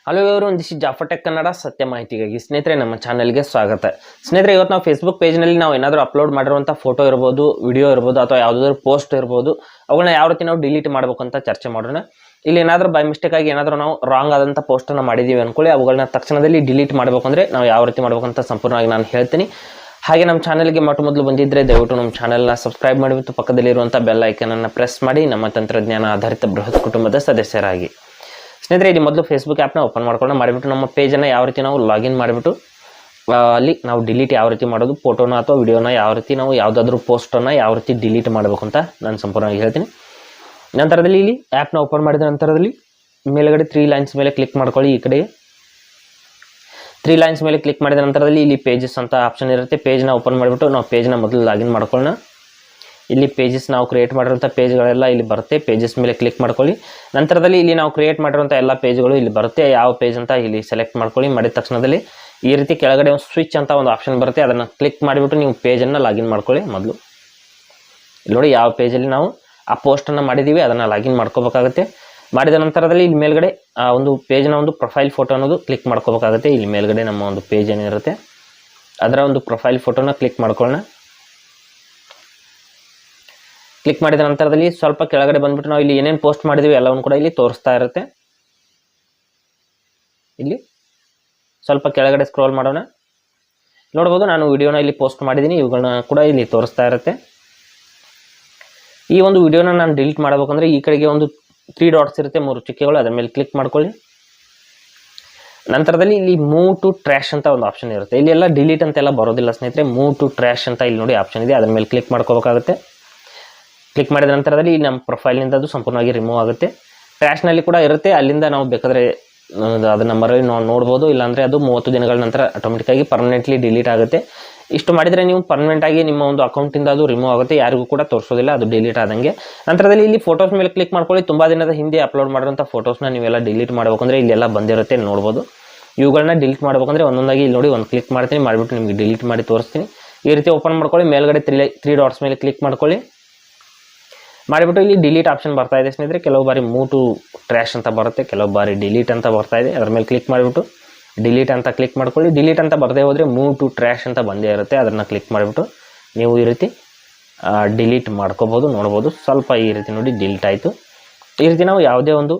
Hello everyone, this is Jafar tech Kannada ಸತ್ಯ ಮಾಹಿತಿಗಾಗಿ. ಸ್ನೇಹಿತರೆ, ನಮ್ಮ ಚಾನಲ್ಗೆ ಸ್ವಾಗತ. ಸ್ನೇಹಿತರೆ, ಇವತ್ತು ನಾವು ಫೇಸ್ಬುಕ್ ಪೇಜ್ನಲ್ಲಿ ನಾವು ಏನಾದರೂ ಅಪ್ಲೋಡ್ ಮಾಡಿರುವಂಥ ಫೋಟೋ ಇರ್ಬೋದು, ವಿಡಿಯೋ ಇರ್ಬೋದು, ಅಥವಾ ಯಾವುದಾದ್ರೂ ಪೋಸ್ಟ್ ಇರ್ಬೋದು, ಅವುಗಳನ್ನ ಯಾವ ರೀತಿ ನಾವು ಡಿಲೀಟ್ ಮಾಡಬೇಕು ಅಂತ ಚರ್ಚೆ ಮಾಡೋಣ. ಇಲ್ಲಿ ಏನಾದರೂ ಬೈ ಮಿಸ್ಟೇಕ್ ಆಗಿ ಏನಾದರೂ ನಾವು ರಾಂಗ್ ಆದಂಥ ಪೋಸ್ಟನ್ನು ಮಾಡಿದ್ದೀವಿ ಅಂದ್ಕೊಳ್ಳಿ, ಅವುಗಳನ್ನ ತಕ್ಷಣದಲ್ಲಿ ಡಿಲೀಟ್ ಮಾಡಬೇಕು ಅಂದರೆ ನಾವು ಯಾವ ರೀತಿ ಮಾಡಬೇಕಂತ ಸಂಪೂರ್ಣವಾಗಿ ನಾನು ಹೇಳ್ತೀನಿ. ಹಾಗೆ ನಮ್ಮ ಚಾನಲ್ಗೆ ಮೊದಲು ಬಂದಿದ್ದರೆ ದಯವಿಟ್ಟು ನಮ್ಮ ಚಾನಲ್ನ ಸಬ್ಸ್ಕ್ರೈಬ್ ಮಾಡಿಬಿಟ್ಟು ಪಕ್ಕದಲ್ಲಿರುವಂಥ ಬೆಲ್ ಐಕನನ್ನು ಪ್ರೆಸ್ ಮಾಡಿ ನಮ್ಮ ತಂತ್ರಜ್ಞಾನ ಆಧಾರಿತ ಬೃಹತ್ ಕುಟುಂಬದ ಸದಸ್ಯರಾಗಿ. ಸ್ನೇಹಿತರೆ, ಇಲ್ಲಿ ಮೊದಲು ಫೇಸ್ಬುಕ್ ಆ್ಯಪ್ನ ಓಪನ್ ಮಾಡ್ಕೊಂಡು ಮಾಡಿಬಿಟ್ಟು ನಮ್ಮ ಪೇಜನ್ನು ಯಾವ ರೀತಿ ನಾವು ಲಾಗಿನ್ ಮಾಡಿಬಿಟ್ಟು ಅಲ್ಲಿ ನಾವು ಡಿಲೀಟ್ ಯಾವ ರೀತಿ ಮಾಡೋದು, ಫೋಟೋನ ಅಥವಾ ವಿಡಿಯೋನ ಯಾವ ರೀತಿ ನಾವು ಯಾವುದಾದ್ರೂ ಪೋಸ್ಟನ್ನು ಯಾವ ರೀತಿ ಡಿಲೀಟ್ ಮಾಡಬೇಕು ಅಂತ ನಾನು ಸಂಪೂರ್ಣವಾಗಿ ಹೇಳ್ತೀನಿ. ನಂತರದಲ್ಲಿ ಇಲ್ಲಿ ಆ್ಯಪ್ನ ಓಪನ್ ಮಾಡಿದ ನಂತರದಲ್ಲಿ ಮೇಲ್ಗಡೆ 3 ಲೈನ್ಸ್ ಮೇಲೆ ಕ್ಲಿಕ್ ಮಾಡ್ಕೊಳ್ಳಿ. ಈ ಕಡೆ 3 ಲೈನ್ಸ್ ಮೇಲೆ ಕ್ಲಿಕ್ ಮಾಡಿದ ನಂತರದಲ್ಲಿ ಇಲ್ಲಿ ಪೇಜಸ್ ಅಂತ ಆಪ್ಷನ್ ಇರುತ್ತೆ. ಪೇಜ್ನ ಓಪನ್ ಮಾಡಿಬಿಟ್ಟು ನಾವು ಪೇಜ್ನ ಮೊದಲು ಲಾಗಿನ್ ಮಾಡ್ಕೊಳ್ಳೋಣ. ಇಲ್ಲಿ ಪೇಜಸ್ ನಾವು ಕ್ರಿಯೇಟ್ ಮಾಡಿರೋಂಥ ಪೇಜ್ಗಳೆಲ್ಲ ಇಲ್ಲಿ ಬರುತ್ತೆ. ಪೇಜಸ್ ಮೇಲೆ ಕ್ಲಿಕ್ ಮಾಡ್ಕೊಳ್ಳಿ. ನಂತರದಲ್ಲಿ ಇಲ್ಲಿ ನಾವು ಕ್ರಿಯೇಟ್ ಮಾಡಿರೋಂಥ ಎಲ್ಲ ಪೇಜ್ಗಳು ಇಲ್ಲಿ ಬರುತ್ತೆ. ಯಾವ ಪೇಜ್ ಅಂತ ಇಲ್ಲಿ ಸೆಲೆಕ್ಟ್ ಮಾಡ್ಕೊಳ್ಳಿ. ಮಾಡಿದ ತಕ್ಷಣದಲ್ಲಿ ಈ ರೀತಿ ಕೆಳಗಡೆ ಒಂದು ಸ್ವಿಚ್ ಅಂತ ಒಂದು ಆಪ್ಷನ್ ಬರುತ್ತೆ. ಅದನ್ನು ಕ್ಲಿಕ್ ಮಾಡಿಬಿಟ್ಟು ನೀವು ಪೇಜನ್ನು ಲಾಗಿನ್ ಮಾಡ್ಕೊಳ್ಳಿ. ಮೊದಲು ಇಲ್ಲಿ ನೋಡಿ, ಯಾವ ಪೇಜಲ್ಲಿ ನಾವು ಆ ಪೋಸ್ಟನ್ನು ಮಾಡಿದ್ದೀವಿ ಅದನ್ನು ಲಾಗಿನ್ ಮಾಡ್ಕೋಬೇಕಾಗುತ್ತೆ. ಮಾಡಿದ ನಂತರದಲ್ಲಿ ಇಲ್ಲಿ ಮೇಲ್ಗಡೆ ಒಂದು ಪೇಜ್ನ ಒಂದು ಪ್ರೊಫೈಲ್ ಫೋಟೋ ಅನ್ನೋದು ಕ್ಲಿಕ್ ಮಾಡ್ಕೋಬೇಕಾಗುತ್ತೆ. ಇಲ್ಲಿ ಮೇಲ್ಗಡೆ ನಮ್ಮ ಒಂದು ಪೇಜ್ ಏನಿರುತ್ತೆ ಅದರ ಒಂದು ಪ್ರೊಫೈಲ್ ಫೋಟೋನ ಕ್ಲಿಕ್ ಮಾಡ್ಕೊಳ್ಳೋಣ. ಕ್ಲಿಕ್ ಮಾಡಿದ ನಂತರದಲ್ಲಿ ಸ್ವಲ್ಪ ಕೆಳಗಡೆ ಬಂದ್ಬಿಟ್ಟು ನಾವು ಇಲ್ಲಿ ಏನೇನು ಪೋಸ್ಟ್ ಮಾಡಿದ್ದೀವಿ ಎಲ್ಲವನ್ನು ಕೂಡ ಇಲ್ಲಿ ತೋರಿಸ್ತಾ ಇರುತ್ತೆ. ಇಲ್ಲಿ ಸ್ವಲ್ಪ ಕೆಳಗಡೆ ಸ್ಕ್ರೋಲ್ ಮಾಡೋಣ. ನೋಡ್ಬೋದು, ನಾನು ವಿಡಿಯೋನ ಇಲ್ಲಿ ಪೋಸ್ಟ್ ಮಾಡಿದ್ದೀನಿ, ಇವುಗಳನ್ನ ಕೂಡ ಇಲ್ಲಿ ತೋರಿಸ್ತಾ ಇರುತ್ತೆ. ಈ ಒಂದು ವಿಡಿಯೋನ ನಾನು ಡಿಲೀಟ್ ಮಾಡಬೇಕಂದ್ರೆ ಈ ಕಡೆಗೆ ಒಂದು 3 ಡಾಟ್ಸ್ ಇರುತ್ತೆ, 3 ಚುಕ್ಕೆಗಳು, ಅದರ ಮೇಲೆ ಕ್ಲಿಕ್ ಮಾಡ್ಕೊಳ್ಳಿ. ನಂತರದಲ್ಲಿ ಇಲ್ಲಿ ಮೂವ್ ಟು ಟ್ರ್ಯಾಶ್ ಅಂತ ಒಂದು ಆಪ್ಷನ್ ಇರುತ್ತೆ. ಇಲ್ಲಿ ಎಲ್ಲ ಡಿಲೀಟ್ ಅಂತೆಲ್ಲ ಬರೋದಿಲ್ಲ ಸ್ನೇಹಿತರೆ. ಮೂವ್ ಟು ಟ್ರ್ಯಾಶ್ ಅಂತ ಇಲ್ಲಿ ನೋಡಿ ಆಪ್ಷನ್ ಇದೆ, ಅದರ ಮೇಲೆ ಕ್ಲಿಕ್ ಮಾಡ್ಕೋಬೇಕಾಗುತ್ತೆ. ಕ್ಲಿಕ್ ಮಾಡಿದ ನಂತರದಲ್ಲಿ ನಮ್ಮ ಪ್ರೊಫೈಲ್ನಿಂದ ಅದು ಸಂಪೂರ್ಣವಾಗಿ ರಿಮೂವ್ ಆಗುತ್ತೆ. ಟ್ರ್ಯಾಶ್ನಲ್ಲಿ ಕೂಡ ಇರುತ್ತೆ, ಅಲ್ಲಿಂದ ನಾವು ಬೇಕಾದರೆ ಅದನ್ನು ಮರಳಿ ನಾವು ನೋಡ್ಬೋದು. ಇಲ್ಲಾಂದರೆ ಅದು 30 ದಿನಗಳ ನಂತರ ಆಟೋಮೆಟಿಕ್ಕಾಗಿ ಪರ್ಮನೆಂಟ್ಲಿ ಡಿಲೀಟ್ ಆಗುತ್ತೆ. ಇಷ್ಟು ಮಾಡಿದರೆ ನೀವು ಪರ್ಮನೆಂಟಾಗಿ ನಿಮ್ಮ ಒಂದು ಅಕೌಂಟಿಂದ ಅದು ರಿಮೂವ್ ಆಗುತ್ತೆ, ಯಾರಿಗೂ ಕೂಡ ತೋರಿಸೋದಿಲ್ಲ, ಅದು ಡಿಲೀಟ್ ಆದಂಗೆ. ನಂತರದಲ್ಲಿ ಇಲ್ಲಿ ಫೋಟೋಸ್ ಮೇಲೆ ಕ್ಲಿಕ್ ಮಾಡ್ಕೊಳ್ಳಿ. ತುಂಬ ದಿನದ ಹಿಂದೆ ಅಪ್ಲೋಡ್ ಮಾಡಿರೋಂಥ ಫೋಟೋಸ್ನ ನೀವೆಲ್ಲ ಡಿಲೀಟ್ ಮಾಡಬೇಕಂದ್ರೆ ಇಲ್ಲೆಲ್ಲ ಬಂದಿರುತ್ತೆ, ನೋಡ್ಬೋದು. ಇವುಗಳನ್ನ ಡಿಲೀಟ್ ಮಾಡಬೇಕಂದ್ರೆ ಒಂದೊಂದಾಗಿ ಇಲ್ಲಿ ನೋಡಿ ಒಂದು ಕ್ಲಿಕ್ ಮಾಡ್ತೀನಿ, ಮಾಡಿಬಿಟ್ಟು ನಿಮಗೆ ಡಿಲೀಟ್ ಮಾಡಿ ತೋರಿಸ್ತೀನಿ. ಈ ರೀತಿ ಓಪನ್ ಮಾಡ್ಕೊಳ್ಳಿ. ಮೇಲ್ಗಡೆ 3 ಡಾಟ್ಸ್ ಮೇಲೆ ಕ್ಲಿಕ್ ಮಾಡ್ಕೊಳ್ಳಿ. ಮಾಡಿಬಿಟ್ಟು ಇಲ್ಲಿ ಡಿಲೀಟ್ ಆಪ್ಷನ್ ಬರ್ತಾ ಇದೆ ಸ್ನೇಹಿತರೆ. ಕೆಲವು ಬಾರಿ ಮೂವ್ ಟು ಟ್ರ್ಯಾಶ್ ಅಂತ ಬರುತ್ತೆ, ಕೆಲವು ಬಾರಿ ಡಿಲೀಟ್ ಅಂತ ಬರ್ತಾ ಇದೆ. ಅದರ ಮೇಲೆ ಕ್ಲಿಕ್ ಮಾಡಿಬಿಟ್ಟು ಡಿಲೀಟ್ ಅಂತ ಕ್ಲಿಕ್ ಮಾಡ್ಕೊಳ್ಳಿ. ಡಿಲೀಟ್ ಅಂತ ಬರದೇ ಹೋದರೆ ಮೂವ್ ಟು ಟ್ರ್ಯಾಶ್ ಅಂತ ಬಂದೇ ಇರುತ್ತೆ, ಅದನ್ನು ಕ್ಲಿಕ್ ಮಾಡಿಬಿಟ್ಟು ನೀವು ಈ ರೀತಿ ಡಿಲೀಟ್ ಮಾಡ್ಕೋಬೋದು. ನೋಡ್ಬೋದು, ಸ್ವಲ್ಪ ಈ ರೀತಿ ನೋಡಿ ಡಿಲೀಟ್ ಆಯಿತು. ಈ ರೀತಿ ನಾವು ಯಾವುದೇ ಒಂದು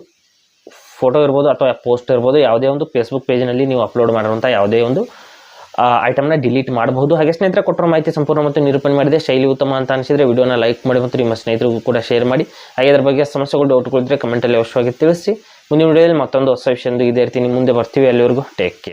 ಫೋಟೋ ಇರ್ಬೋದು ಅಥವಾ ಪೋಸ್ಟ್ ಇರ್ಬೋದು, ಯಾವುದೇ ಒಂದು ಫೇಸ್ಬುಕ್ ಪೇಜ್ನಲ್ಲಿ ನೀವು ಅಪ್ಲೋಡ್ ಮಾಡಿರುವಂಥ ಯಾವುದೇ ಒಂದು ಐಟಮ್ನ ಡಿಲೀಟ್ ಮಾಡಬಹುದು. ಹಾಗೆ ಸ್ನೇಹಿತರೆ, ಕೊಟ್ಟಿರೋ ಮಾಹಿತಿ ಸಂಪೂರ್ಣ ಮತ್ತು ನಿರೂಪಣೆ ಮಾಡಿದೆ. ಶೈಲಿ ಉತ್ತಮ ಅಂತ ಅನಿಸಿದರೆ ವಿಡಿಯೋನ ಲೈಕ್ ಮಾಡಿ ಮತ್ತು ನಿಮ್ಮ ಸ್ನೇಹಿತರಿಗೂ ಕೂಡ ಶೇರ್ ಮಾಡಿ. ಹಾಗೆ ಅದರ ಬಗ್ಗೆ ಸಮಸ್ಯೆಗಳು, ಡೌಟ್ಗಳಿದ್ದರೆ ಕಮೆಂಟಲ್ಲಿ ಅವಶ್ಯವಾಗಿ ತಿಳಿಸಿ. ಮುಂದಿನ ವಿಡಿಯೋದಲ್ಲಿ ಮತ್ತೊಂದು ಹೊಸ ವಿಷಯದೊಂದಿಗೆ ಇದೇ ರೀತಿ ನಿಮ್ಮ ಮುಂದೆ ಬರ್ತೀವಿ. ಅಲ್ಲಿವರೆಗೂ ಟೇಕ್ ಕೇರ್.